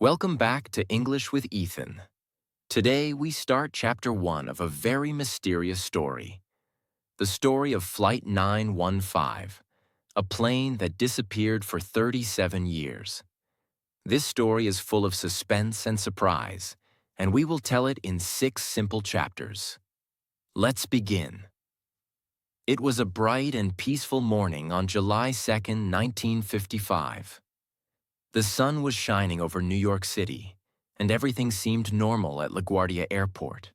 Welcome back to English with Ethan. Today we start Chapter 1 of a very mysterious story. The story of Flight 915, a plane that disappeared for 37 years. This story is full of suspense and surprise, and we will tell it in 6 simple chapters. Let's begin. It was a bright and peaceful morning on July 2nd, 1955. The sun was shining over New York City, and everything seemed normal at LaGuardia Airport.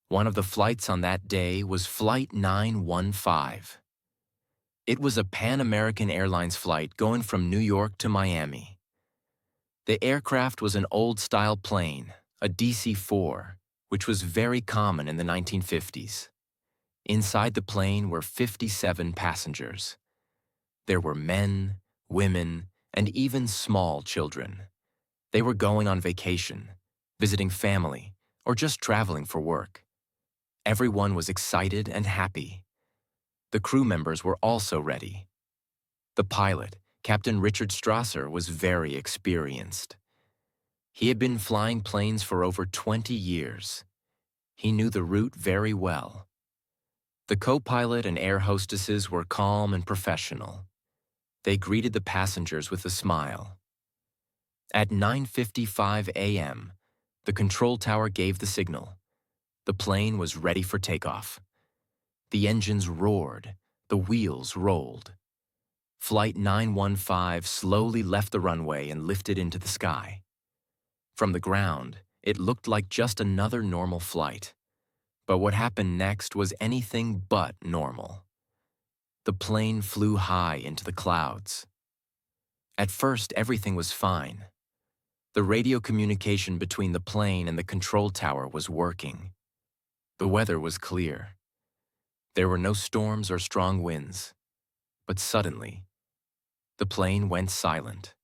One of the flights on that day was Flight 915. It was a Pan American Airlines flight going from New York to Miami. The aircraft was an old-style plane, a DC-4, which was very common in the 1950s. Inside the plane were 57 passengers. There were men, women, and even small children. They were going on vacation, visiting family, or just traveling for work. Everyone was excited and happy. The crew members were also ready. The pilot, Captain Richard Strasser, was very experienced. He had been flying planes for over 20 years. He knew the route very well. The co-pilot and air hostesses were calm and professional. They greeted the passengers with a smile. At 9:55 a.m., the control tower gave the signal. The plane was ready for takeoff. The engines roared, the wheels rolled. Flight 915 slowly left the runway and lifted into the sky. From the ground, it looked like just another normal flight. But what happened next was anything but normal. The plane flew high into the clouds. At first, everything was fine. The radio communication between the plane and the control tower was working. The weather was clear. There were no storms or strong winds. But suddenly, the plane went silent.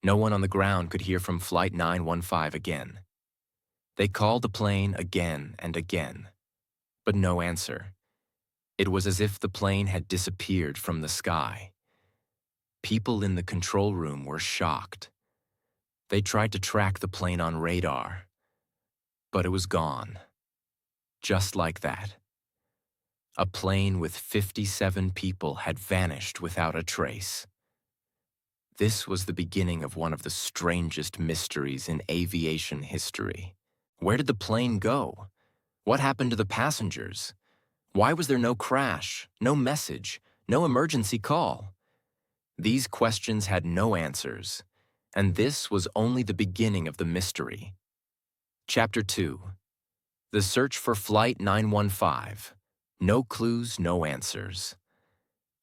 No one on the ground could hear from Flight 915 again. They called the plane again and again, but no answer. It was as if the plane had disappeared from the sky. People in the control room were shocked. They tried to track the plane on radar, but it was gone. Just like that. A plane with 57 people had vanished without a trace. This was the beginning of one of the strangest mysteries in aviation history. Where did the plane go? What happened to the passengers? Why was there no crash, no message, no emergency call? These questions had no answers, and this was only the beginning of the mystery. Chapter 2. The Search for Flight 915. No clues, no answers.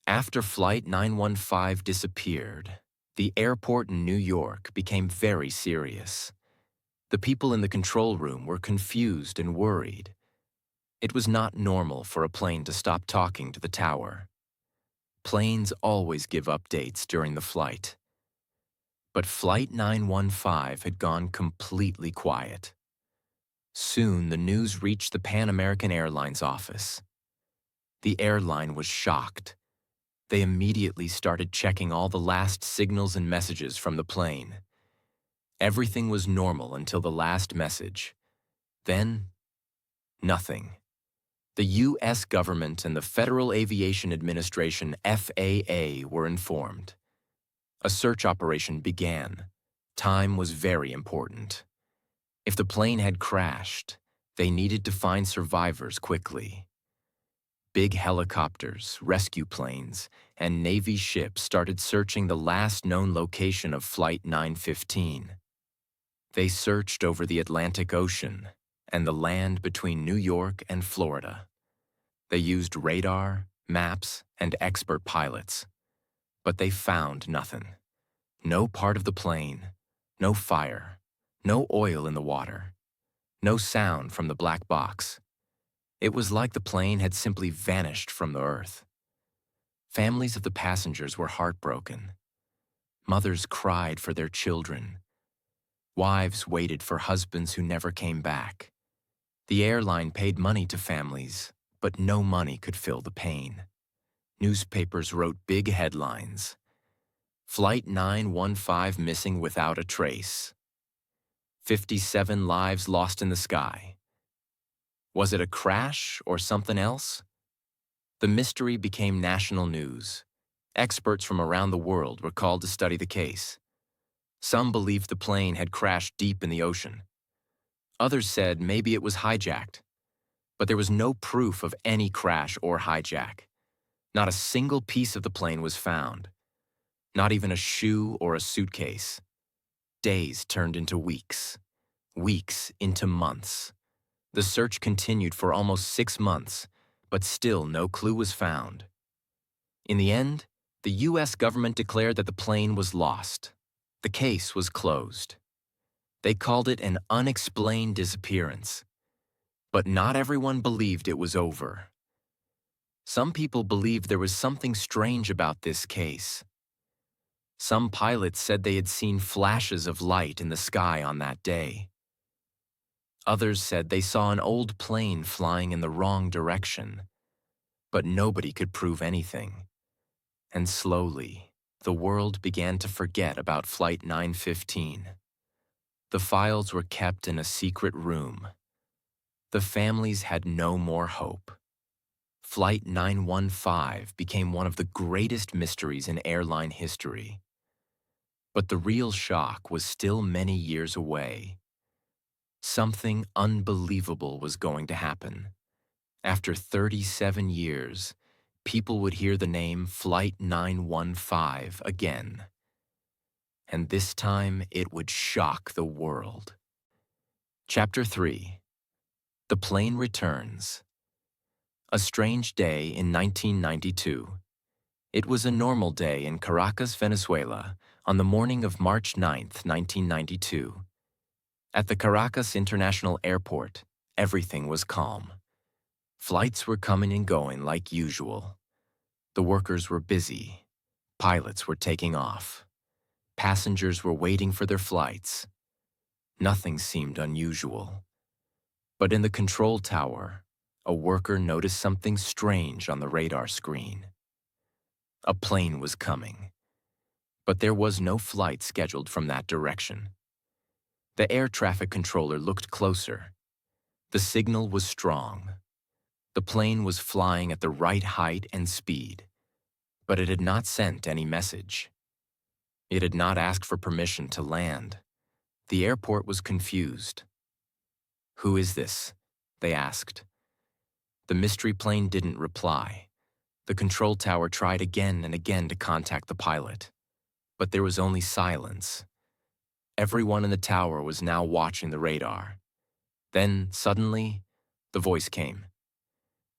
After Flight 915 disappeared, the airport in New York became very serious. The people in the control room were confused and worried. It was not normal for a plane to stop talking to the tower. Planes always give updates during the flight. But Flight 915 had gone completely quiet. Soon the news reached the Pan American Airlines office. The airline was shocked. They immediately started checking all the last signals and messages from the plane. Everything was normal until the last message. Then, nothing. The U.S. government and the Federal Aviation Administration, FAA, were informed. A search operation began. Time was very important. If the plane had crashed, they needed to find survivors quickly. Big helicopters, rescue planes, and Navy ships started searching the last known location of Flight 915. They searched over the Atlantic Ocean and the land between New York and Florida. They used radar, maps, and expert pilots. But they found nothing. No part of the plane, no fire, no oil in the water, no sound from the black box. It was like the plane had simply vanished from the earth. Families of the passengers were heartbroken. Mothers cried for their children. Wives waited for husbands who never came back. The airline paid money to families, but no money could fill the pain. Newspapers wrote big headlines. Flight 915 missing without a trace. 57 lives lost in the sky. Was it a crash or something else? The mystery became national news. Experts from around the world were called to study the case. Some believed the plane had crashed deep in the ocean. Others said maybe it was hijacked. But there was no proof of any crash or hijack. Not a single piece of the plane was found. Not even a shoe or a suitcase. Days turned into weeks. Weeks into months. The search continued for almost 6 months, but still no clue was found. In the end, the U.S. government declared that the plane was lost. The case was closed. They called it an unexplained disappearance. But not everyone believed it was over. Some people believed there was something strange about this case. Some pilots said they had seen flashes of light in the sky on that day. Others said they saw an old plane flying in the wrong direction. But nobody could prove anything. And slowly, the world began to forget about Flight 915. The files were kept in a secret room. The families had no more hope. Flight 915 became one of the greatest mysteries in airline history. But the real shock was still many years away. Something unbelievable was going to happen. After 37 years, people would hear the name Flight 915 again. And this time it would shock the world. Chapter 3. The Plane Returns. A strange day in 1992. It was a normal day in Caracas, Venezuela, on the morning of March 9, 1992. At the Caracas International Airport, everything was calm. Flights were coming and going like usual. The workers were busy. Pilots were taking off. Passengers were waiting for their flights. Nothing seemed unusual. But in the control tower, a worker noticed something strange on the radar screen. A plane was coming, but there was no flight scheduled from that direction. The air traffic controller looked closer. The signal was strong. The plane was flying at the right height and speed, but it had not sent any message. It had not asked for permission to land. The airport was confused. "Who is this?" they asked. The mystery plane didn't reply. The control tower tried again and again to contact the pilot, but there was only silence. Everyone in the tower was now watching the radar. Then, suddenly, the voice came.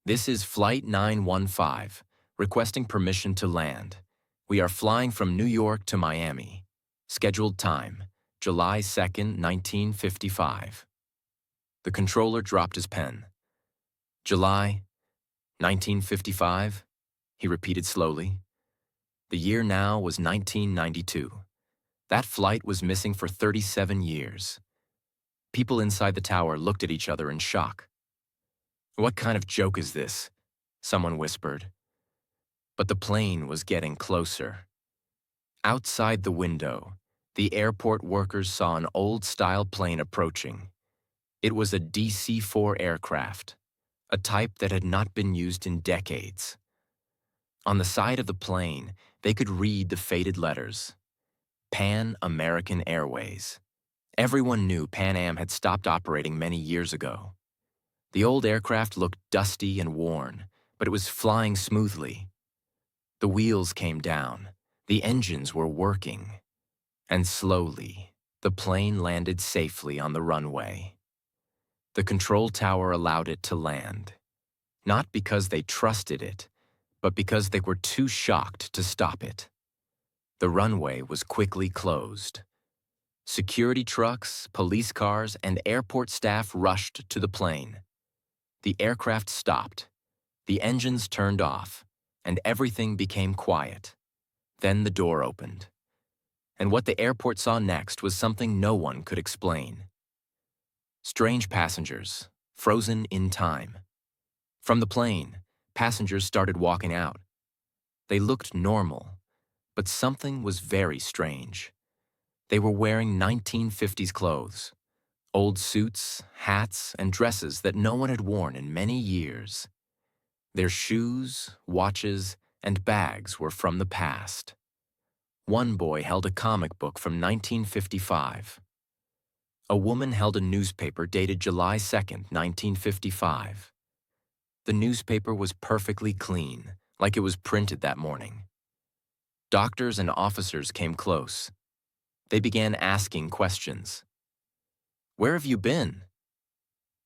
"This is Flight 915, requesting permission to land. We are flying from New York to Miami. Scheduled time, July 2nd, 1955. The controller dropped his pen. "July 1955, he repeated slowly. The year now was 1992. That flight was missing for 37 years. People inside the tower looked at each other in shock. "What kind of joke is this?" someone whispered. But the plane was getting closer. Outside the window, the airport workers saw an old-style plane approaching. It was a DC-4 aircraft, a type that had not been used in decades. On the side of the plane, they could read the faded letters. Pan American Airways. Everyone knew Pan Am had stopped operating many years ago. The old aircraft looked dusty and worn, but it was flying smoothly. The wheels came down. The engines were working. And slowly, the plane landed safely on the runway. The control tower allowed it to land. Not because they trusted it, but because they were too shocked to stop it. The runway was quickly closed. Security trucks, police cars, and airport staff rushed to the plane. The aircraft stopped. The engines turned off, and everything became quiet. Then the door opened. And what the airport saw next was something no one could explain. Strange passengers, frozen in time. From the plane, passengers started walking out. They looked normal, but something was very strange. They were wearing 1950s clothes. Old suits, hats, and dresses that no one had worn in many years. Their shoes, watches, and bags were from the past. One boy held a comic book from 1955. A woman held a newspaper dated July 2nd, 1955. The newspaper was perfectly clean, like it was printed that morning. Doctors and officers came close. They began asking questions. "Where have you been?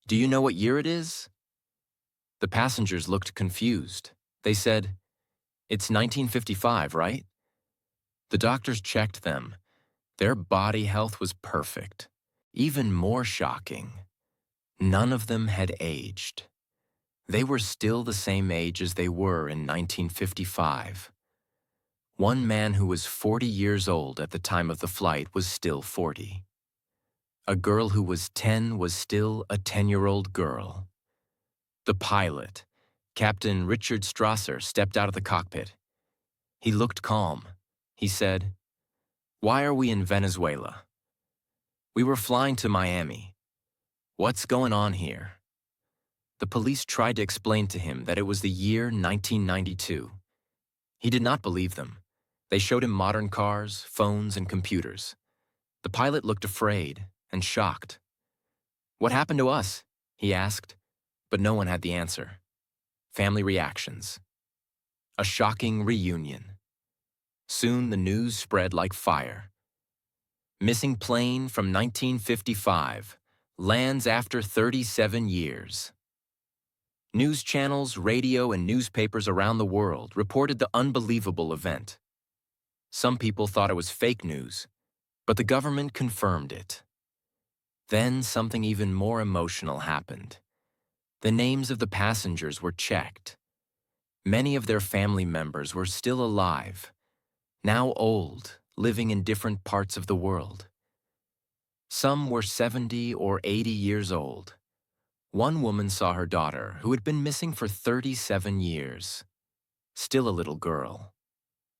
Do you know what year it is?" The passengers looked confused. They said, "It's 1955, right?" The doctors checked them. Their body health was perfect. Even more shocking, none of them had aged. They were still the same age as they were in 1955. One man who was 40 years old at the time of the flight was still 40. A girl who was 10 was still a 10-year-old girl. The pilot, Captain Richard Strasser, stepped out of the cockpit. He looked calm. He said, "Why are we in Venezuela? We were flying to Miami. What's going on here?" The police tried to explain to him that it was the year 1992. He did not believe them. They showed him modern cars, phones, and computers. The pilot looked afraid and shocked. "What happened to us?" he asked, but no one had the answer. Family reactions. A shocking reunion. Soon the news spread like fire. Missing plane from 1955 lands after 37 years. News channels, radio, and newspapers around the world reported the unbelievable event. Some people thought it was fake news, but the government confirmed it. Then something even more emotional happened. The names of the passengers were checked. Many of their family members were still alive, now old, living in different parts of the world. Some were 70 or 80 years old. One woman saw her daughter, who had been missing for 37 years, still a little girl,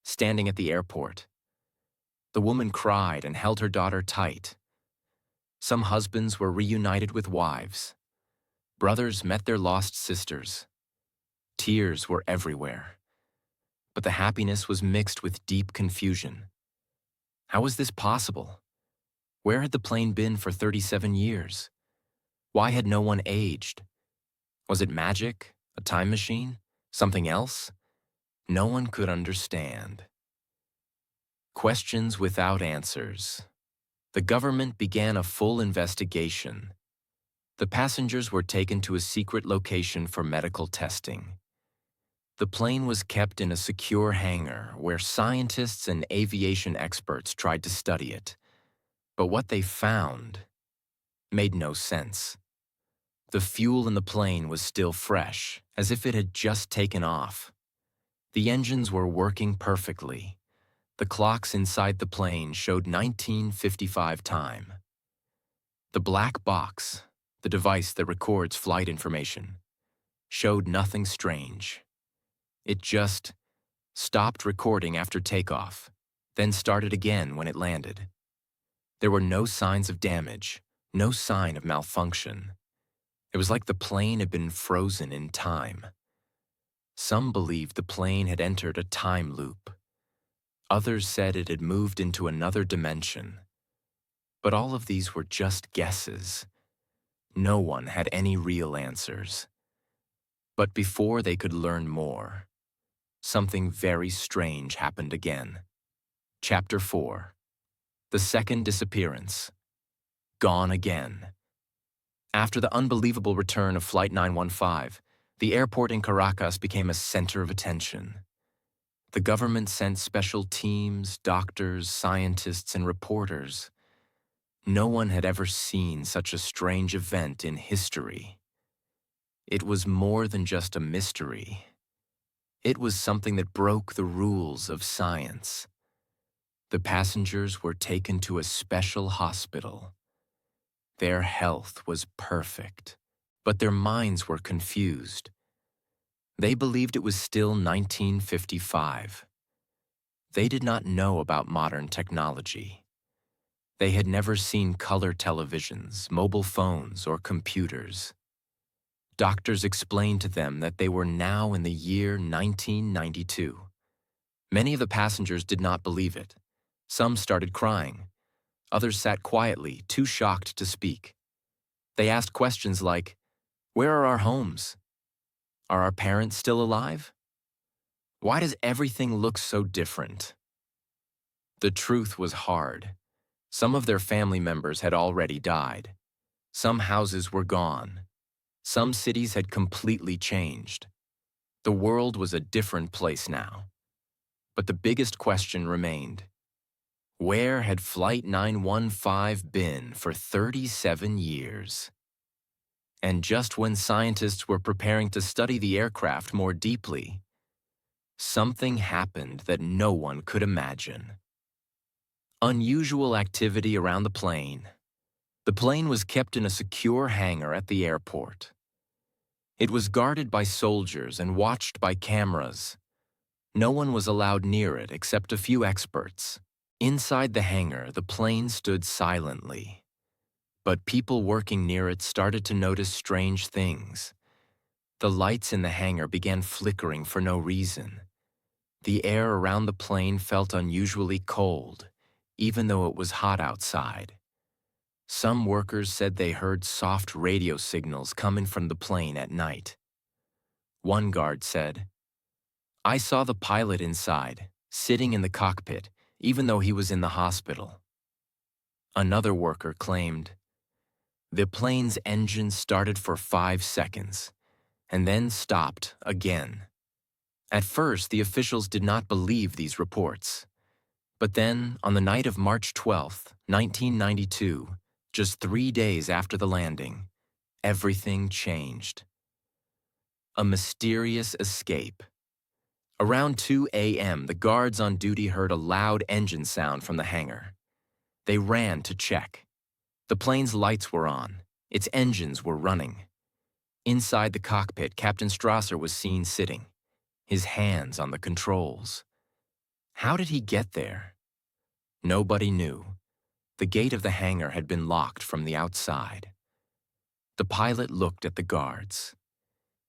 standing at the airport. The woman cried and held her daughter tight. Some husbands were reunited with wives. Brothers met their lost sisters. Tears were everywhere. But the happiness was mixed with deep confusion. How was this possible? Where had the plane been for 37 years? Why had no one aged? Was it magic? A time machine? Something else? No one could understand. Questions without answers. The government began a full investigation. The passengers were taken to a secret location for medical testing. The plane was kept in a secure hangar where scientists and aviation experts tried to study it. But what they found made no sense. The fuel in the plane was still fresh, as if it had just taken off. The engines were working perfectly. The clocks inside the plane showed 1955 time. The black box, the device that records flight information, showed nothing strange. It just stopped recording after takeoff, then started again when it landed. There were no signs of damage, no sign of malfunction. It was like the plane had been frozen in time. Some believed the plane had entered a time loop. Others said it had moved into another dimension. But all of these were just guesses. No one had any real answers. But before they could learn more, something very strange happened again. Chapter 4. The second disappearance. Gone again. After the unbelievable return of Flight 915, the airport in Caracas became a center of attention. The government sent special teams, doctors, scientists, and reporters. No one had ever seen such a strange event in history. It was more than just a mystery. It was something that broke the rules of science. The passengers were taken to a special hospital. Their health was perfect, but their minds were confused. They believed it was still 1955. They did not know about modern technology. They had never seen color televisions, mobile phones, or computers. Doctors explained to them that they were now in the year 1992. Many of the passengers did not believe it. Some started crying. Others sat quietly, too shocked to speak. They asked questions like, "Where are our homes? Are our parents still alive? Why does everything look so different?" The truth was hard. Some of their family members had already died. Some houses were gone. Some cities had completely changed. The world was a different place now. But the biggest question remained. Where had Flight 915 been for 37 years? And just when scientists were preparing to study the aircraft more deeply, something happened that no one could imagine. Unusual activity around the plane. The plane was kept in a secure hangar at the airport. It was guarded by soldiers and watched by cameras. No one was allowed near it except a few experts. Inside the hangar, the plane stood silently. But people working near it started to notice strange things. The lights in the hangar began flickering for no reason. The air around the plane felt unusually cold, even though it was hot outside. Some workers said they heard soft radio signals coming from the plane at night. One guard said, "I saw the pilot inside, sitting in the cockpit, even though he was in the hospital." Another worker claimed, "The plane's engine started for 5 seconds, and then stopped again." At first, the officials did not believe these reports. But then, on the night of March 12, 1992, just 3 days after the landing, everything changed. A mysterious escape. Around 2 a.m., the guards on duty heard a loud engine sound from the hangar. They ran to check. The plane's lights were on. Its engines were running. Inside the cockpit, Captain Strasser was seen sitting, his hands on the controls. How did he get there? Nobody knew. The gate of the hangar had been locked from the outside. The pilot looked at the guards.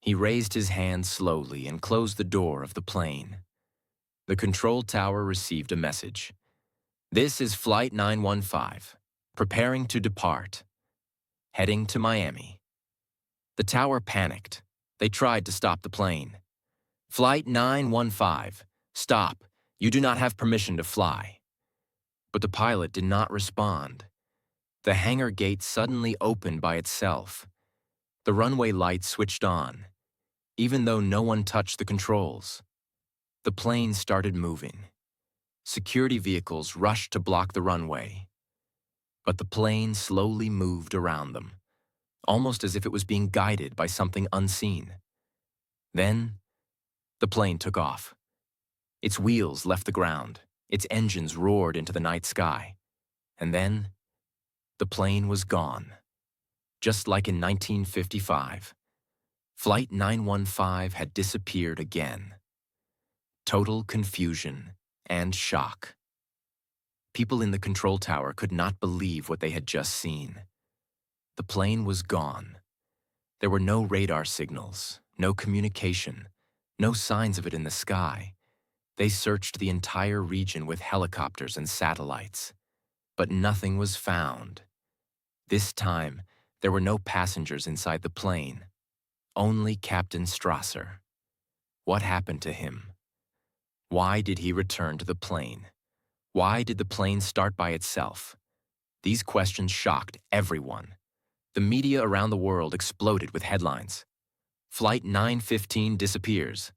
He raised his hand slowly and closed the door of the plane. The control tower received a message. "This is Flight 915, preparing to depart, heading to Miami." The tower panicked. They tried to stop the plane. "Flight 915, stop. You do not have permission to fly." But the pilot did not respond. The hangar gate suddenly opened by itself. The runway lights switched on, even though no one touched the controls. The plane started moving. Security vehicles rushed to block the runway. But the plane slowly moved around them, almost as if it was being guided by something unseen. Then, the plane took off. Its wheels left the ground. Its engines roared into the night sky. And then, the plane was gone. Just like in 1955, Flight 915 had disappeared again. Total confusion and shock. People in the control tower could not believe what they had just seen. The plane was gone. There were no radar signals, no communication, no signs of it in the sky. They searched the entire region with helicopters and satellites, but nothing was found. This time, there were no passengers inside the plane, only Captain Strasser. What happened to him? Why did he return to the plane? Why did the plane start by itself? These questions shocked everyone. The media around the world exploded with headlines. Flight 915 disappears.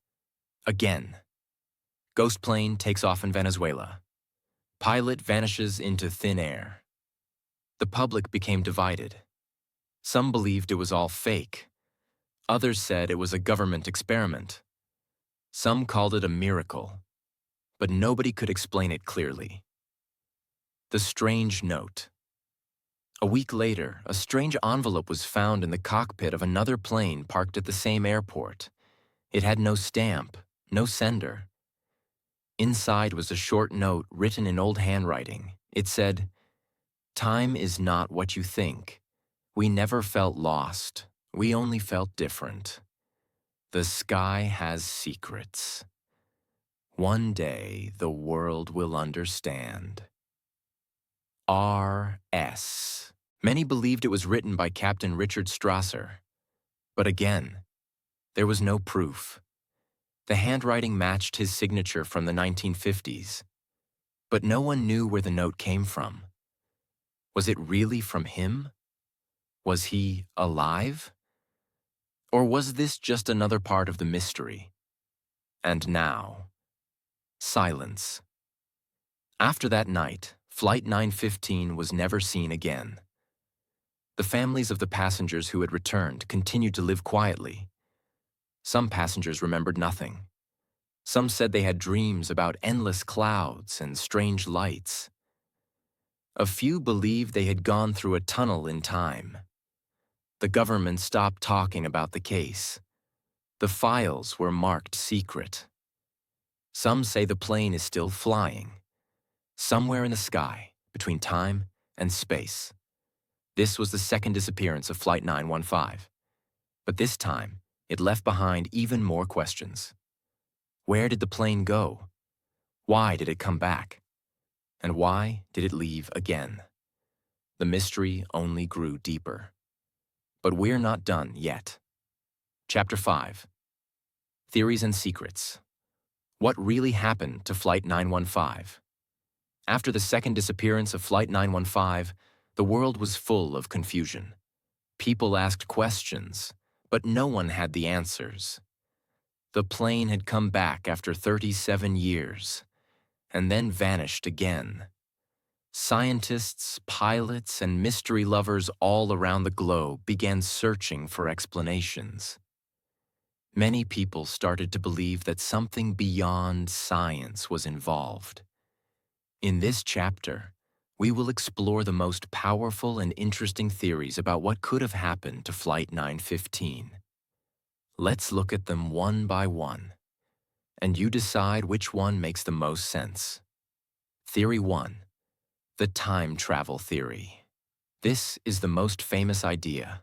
Again. Ghost plane takes off in Venezuela. Pilot vanishes into thin air. The public became divided. Some believed it was all fake. Others said it was a government experiment. Some called it a miracle, but nobody could explain it clearly. The strange note. A week later, a strange envelope was found in the cockpit of another plane parked at the same airport. It had no stamp, no sender. Inside was a short note written in old handwriting. It said, Time is not what you think. We never felt lost. We only felt different. The sky has secrets. One day, the world will understand. R.S. Many believed it was written by Captain Richard Strasser. But again, there was no proof. The handwriting matched his signature from the 1950s. But no one knew where the note came from. Was it really from him? Was he alive? Or was this just another part of the mystery? And now, silence. After that night, Flight 915 was never seen again. The families of the passengers who had returned continued to live quietly. Some passengers remembered nothing. Some said they had dreams about endless clouds and strange lights. A few believed they had gone through a tunnel in time. The government stopped talking about the case. The files were marked secret. Some say the plane is still flying, somewhere in the sky, between time and space. This was the second disappearance of Flight 915. But this time, it left behind even more questions. Where did the plane go? Why did it come back? And why did it leave again? The mystery only grew deeper. But we're not done yet. Chapter 5. Theories and Secrets. What really happened to Flight 915? After the second disappearance of Flight 915, the world was full of confusion. People asked questions, but no one had the answers. The plane had come back after 37 years, and then vanished again. Scientists, pilots, and mystery lovers all around the globe began searching for explanations. Many people started to believe that something beyond science was involved. In this chapter, we will explore the most powerful and interesting theories about what could have happened to Flight 915. Let's look at them one by one, and you decide which one makes the most sense. Theory 1. The time travel theory. This is the most famous idea.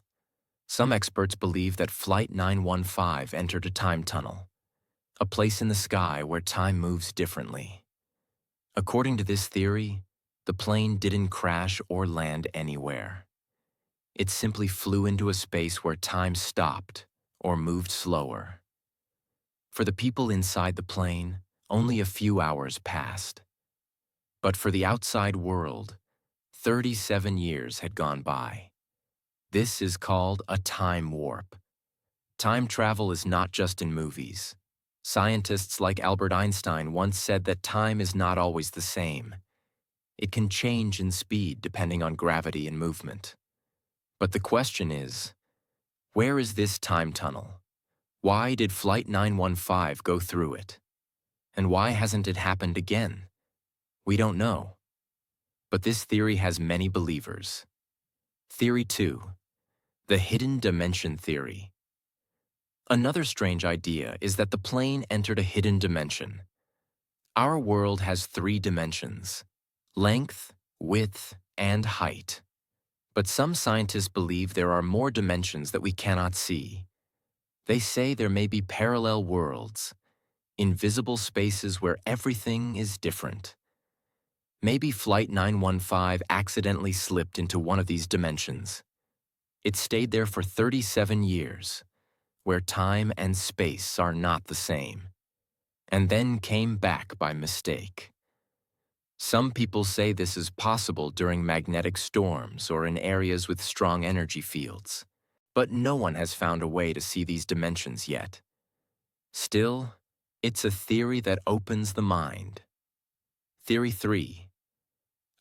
Some experts believe that Flight 915 entered a time tunnel, a place in the sky where time moves differently. According to this theory, the plane didn't crash or land anywhere. It simply flew into a space where time stopped or moved slower. For the people inside the plane, only a few hours passed. But for the outside world, 37 years had gone by. This is called a time warp. Time travel is not just in movies. Scientists like Albert Einstein once said that time is not always the same. It can change in speed depending on gravity and movement. But the question is, where is this time tunnel? Why did Flight 915 go through it? And why hasn't it happened again? We don't know. But this theory has many believers. Theory 2. The hidden dimension theory. Another strange idea is that the plane entered a hidden dimension. Our world has 3 dimensions: length, width, and height. But some scientists believe there are more dimensions that we cannot see. They say there may be parallel worlds, invisible spaces where everything is different. Maybe Flight 915 accidentally slipped into one of these dimensions. It stayed there for 37 years, where time and space are not the same, and then came back by mistake. Some people say this is possible during magnetic storms or in areas with strong energy fields, but no one has found a way to see these dimensions yet. Still, it's a theory that opens the mind. Theory 3.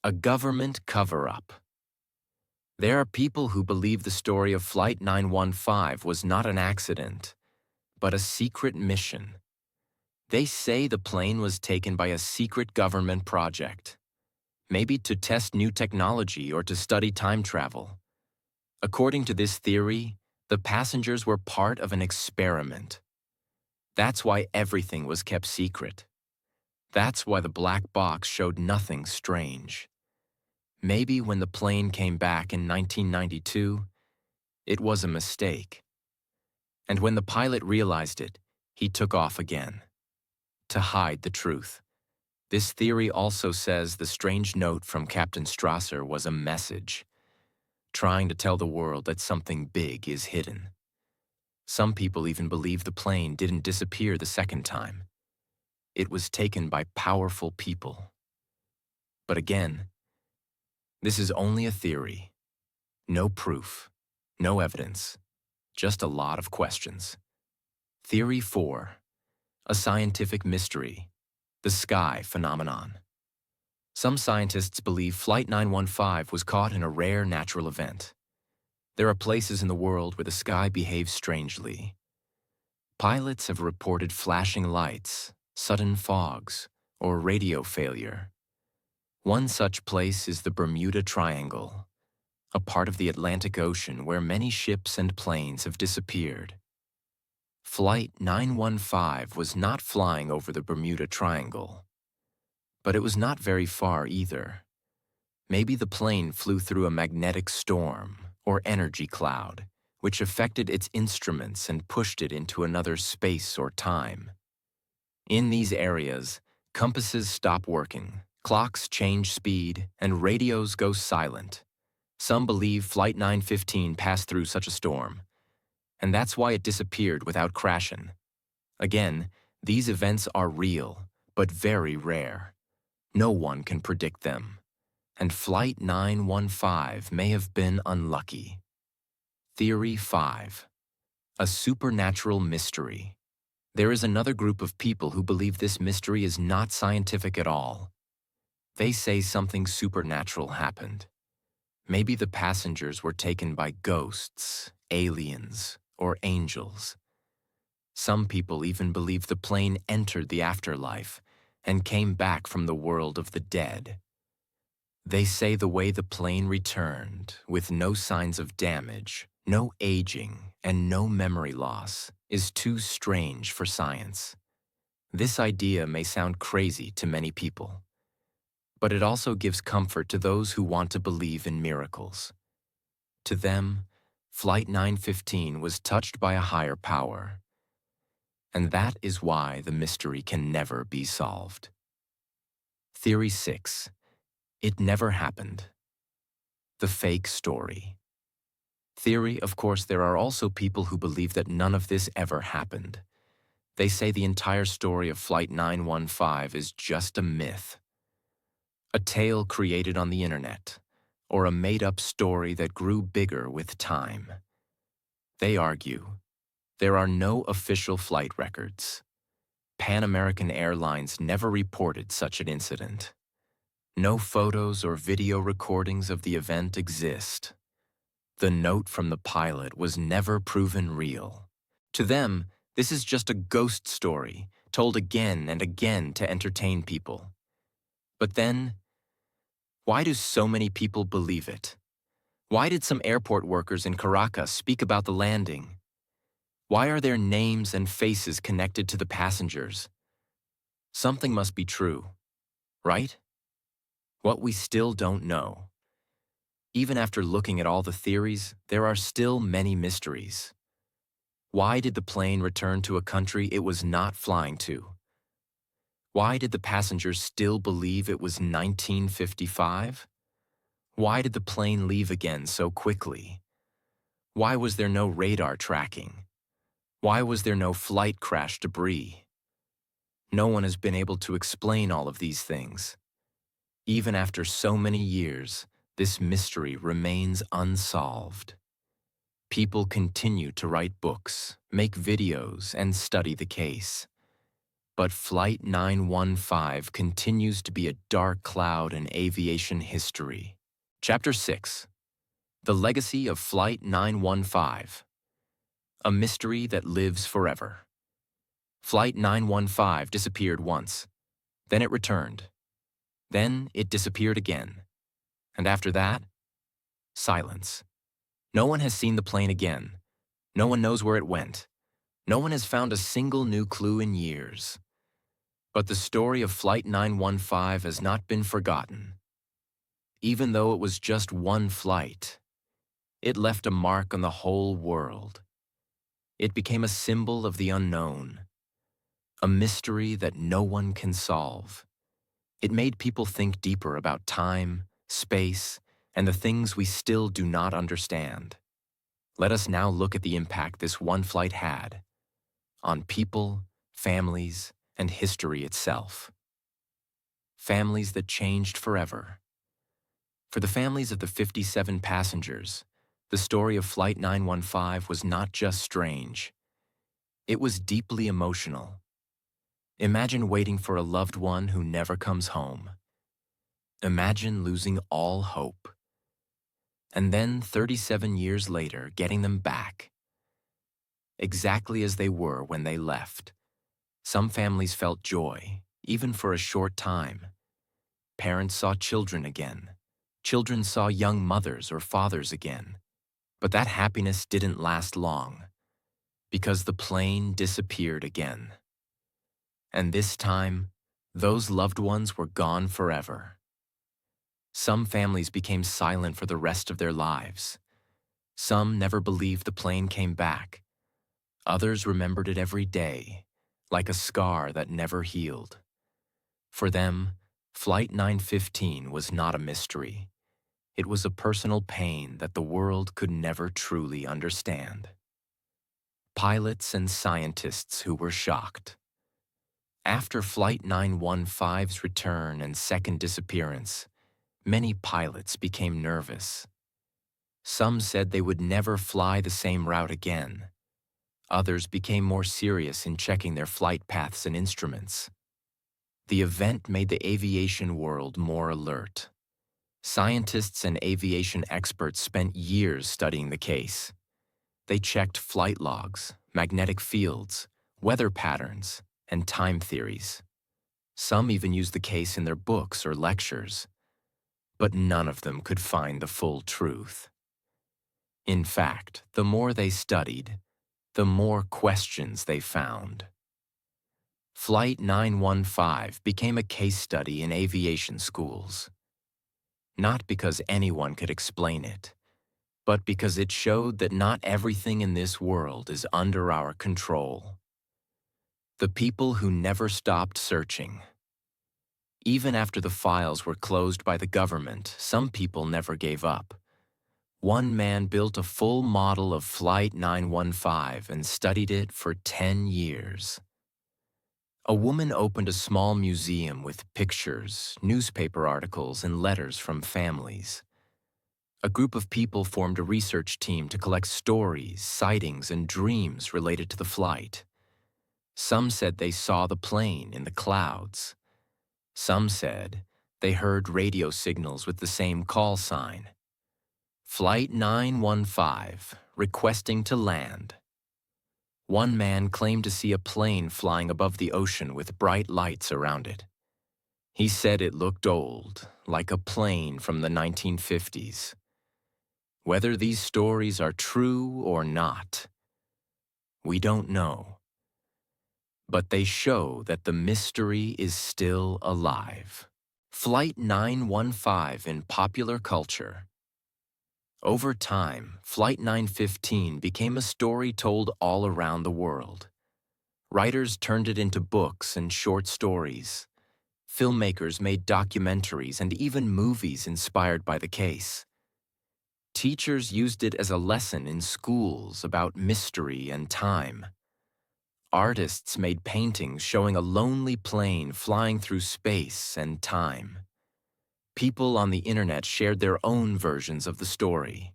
A government cover-up. There are people who believe the story of Flight 915 was not an accident, but a secret mission. They say the plane was taken by a secret government project, maybe to test new technology or to study time travel. According to this theory, the passengers were part of an experiment. That's why everything was kept secret. That's why the black box showed nothing strange. Maybe when the plane came back in 1992, it was a mistake. And when the pilot realized it, he took off again. To hide the truth. This theory also says the strange note from Captain Strasser was a message, trying to tell the world that something big is hidden. Some people even believe the plane didn't disappear the second time. It was taken by powerful people. But again, this is only a theory. No proof, no evidence, just a lot of questions. Theory 4. A scientific mystery, the sky phenomenon. Some scientists believe Flight 915 was caught in a rare natural event. There are places in the world where the sky behaves strangely. Pilots have reported flashing lights, sudden fogs, or radio failure. One such place is the Bermuda Triangle, a part of the Atlantic Ocean where many ships and planes have disappeared. Flight 915 was not flying over the Bermuda Triangle, but it was not very far either. Maybe the plane flew through a magnetic storm or energy cloud, which affected its instruments and pushed it into another space or time. In these areas, compasses stop working, clocks change speed, and radios go silent. Some believe Flight 915 passed through such a storm, and that's why it disappeared without crashing. Again, these events are real, but very rare. No one can predict them, and Flight 915 may have been unlucky. Theory 5. A supernatural mystery. There is another group of people who believe this mystery is not scientific at all. They say something supernatural happened. Maybe the passengers were taken by ghosts, aliens, or angels. Some people even believe the plane entered the afterlife and came back from the world of the dead. They say the way the plane returned, with no signs of damage, no aging, and no memory loss, is too strange for science. This idea may sound crazy to many people, but it also gives comfort to those who want to believe in miracles. To them, Flight 915 was touched by a higher power, and that is why the mystery can never be solved. Theory 6. It never happened. The fake story. Theory, of course, there are also people who believe that none of this ever happened. They say the entire story of Flight 915 is just a myth, a tale created on the internet, or a made-up story that grew bigger with time. They argue there are no official flight records. Pan American Airlines never reported such an incident. No photos or video recordings of the event exist. The note from the pilot was never proven real. To them, this is just a ghost story, told again and again to entertain people. But then, why do so many people believe it? Why did some airport workers in Caracas speak about the landing? Why are their names and faces connected to the passengers? Something must be true, right? What we still don't know. Even after looking at all the theories, there are still many mysteries. Why did the plane return to a country it was not flying to? Why did the passengers still believe it was 1955? Why did the plane leave again so quickly? Why was there no radar tracking? Why was there no flight crash debris? No one has been able to explain all of these things. Even after so many years, this mystery remains unsolved. People continue to write books, make videos, and study the case. But Flight 915 continues to be a dark cloud in aviation history. Chapter 6. The Legacy of Flight 915. A mystery that lives forever. Flight 915 disappeared once. Then it returned. Then it disappeared again. And after that, silence. No one has seen the plane again. No one knows where it went. No one has found a single new clue in years. But the story of Flight 915 has not been forgotten. Even though it was just one flight, it left a mark on the whole world. It became a symbol of the unknown, a mystery that no one can solve. It made people think deeper about time, space, and the things we still do not understand. Let us now look at the impact this one flight had on people, families, and history itself. Families that changed forever. For the families of the 57 passengers, the story of Flight 915 was not just strange. It was deeply emotional. Imagine waiting for a loved one who never comes home. Imagine losing all hope. And then 37 years later, getting them back, exactly as they were when they left. Some families felt joy, even for a short time. Parents saw children again. Children saw young mothers or fathers again. But that happiness didn't last long, because the plane disappeared again. And this time, those loved ones were gone forever. Some families became silent for the rest of their lives. Some never believed the plane came back. Others remembered it every day, like a scar that never healed. For them, Flight 915 was not a mystery. It was a personal pain that the world could never truly understand. Pilots and scientists who were shocked. After Flight 915's return and second disappearance, many pilots became nervous. Some said they would never fly the same route again. Others became more serious in checking their flight paths and instruments. The event made the aviation world more alert. Scientists and aviation experts spent years studying the case. They checked flight logs, magnetic fields, weather patterns, and time theories. Some even used the case in their books or lectures. But none of them could find the full truth. In fact, the more they studied, the more questions they found. Flight 915 became a case study in aviation schools. Not because anyone could explain it, but because it showed that not everything in this world is under our control. The people who never stopped searching. Even after the files were closed by the government, some people never gave up. One man built a full model of Flight 915 and studied it for 10 years. A woman opened a small museum with pictures, newspaper articles, and letters from families. A group of people formed a research team to collect stories, sightings, and dreams related to the flight. Some said they saw the plane in the clouds. Some said they heard radio signals with the same call sign. Flight 915, requesting to land. One man claimed to see a plane flying above the ocean with bright lights around it. He said it looked old, like a plane from the 1950s. Whether these stories are true or not, we don't know. But they show that the mystery is still alive. Flight 915 in popular culture. Over time, Flight 915 became a story told all around the world. Writers turned it into books and short stories. Filmmakers made documentaries and even movies inspired by the case. Teachers used it as a lesson in schools about mystery and time. Artists made paintings showing a lonely plane flying through space and time. People on the internet shared their own versions of the story.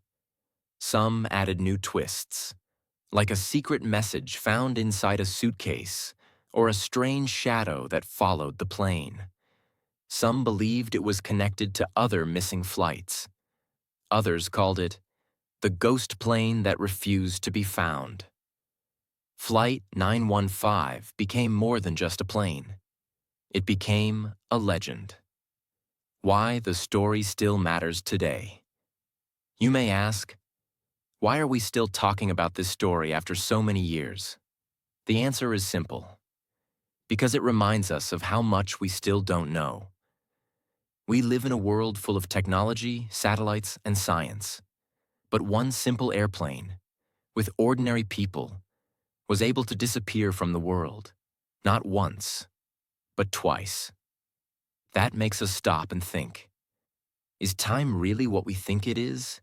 Some added new twists, like a secret message found inside a suitcase or a strange shadow that followed the plane. Some believed it was connected to other missing flights. Others called it the ghost plane that refused to be found. Flight 915 became more than just a plane. It became a legend. Why the story still matters today. You may ask, why are we still talking about this story after so many years? The answer is simple. Because it reminds us of how much we still don't know. We live in a world full of technology, satellites, and science. But one simple airplane, with ordinary people, was able to disappear from the world, not once, but twice. That makes us stop and think. Is time really what we think it is?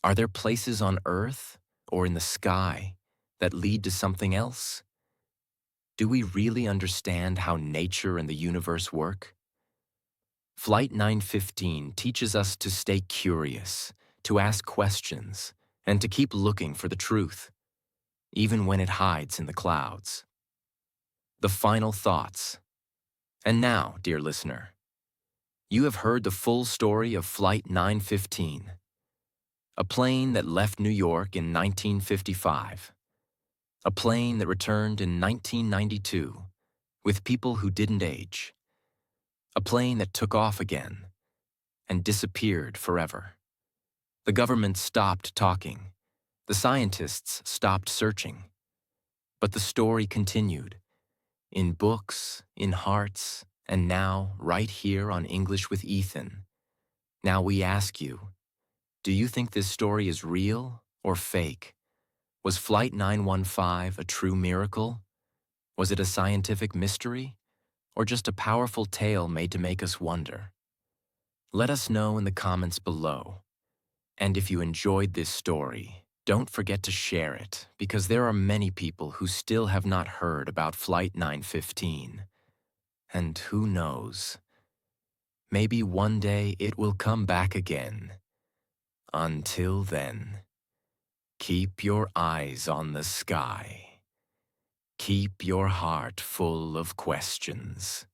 Are there places on Earth or in the sky that lead to something else? Do we really understand how nature and the universe work? Flight 915 teaches us to stay curious, to ask questions, and to keep looking for the truth, even when it hides in the clouds. The final thoughts. And now, dear listener, you have heard the full story of Flight 915, a plane that left New York in 1955, a plane that returned in 1992 with people who didn't age, a plane that took off again and disappeared forever. The government stopped talking, the scientists stopped searching, but the story continued, in books, in hearts, and now right here on English with Ethan. Now we ask you, do you think this story is real or fake? Was Flight 915 a true miracle? Was it a scientific mystery? Or just a powerful tale made to make us wonder? Let us know in the comments below. And if you enjoyed this story, don't forget to share it, because there are many people who still have not heard about Flight 915. And who knows, maybe one day it will come back again. Until then, keep your eyes on the sky. Keep your heart full of questions.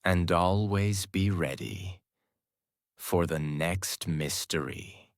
And always be ready for the next mystery.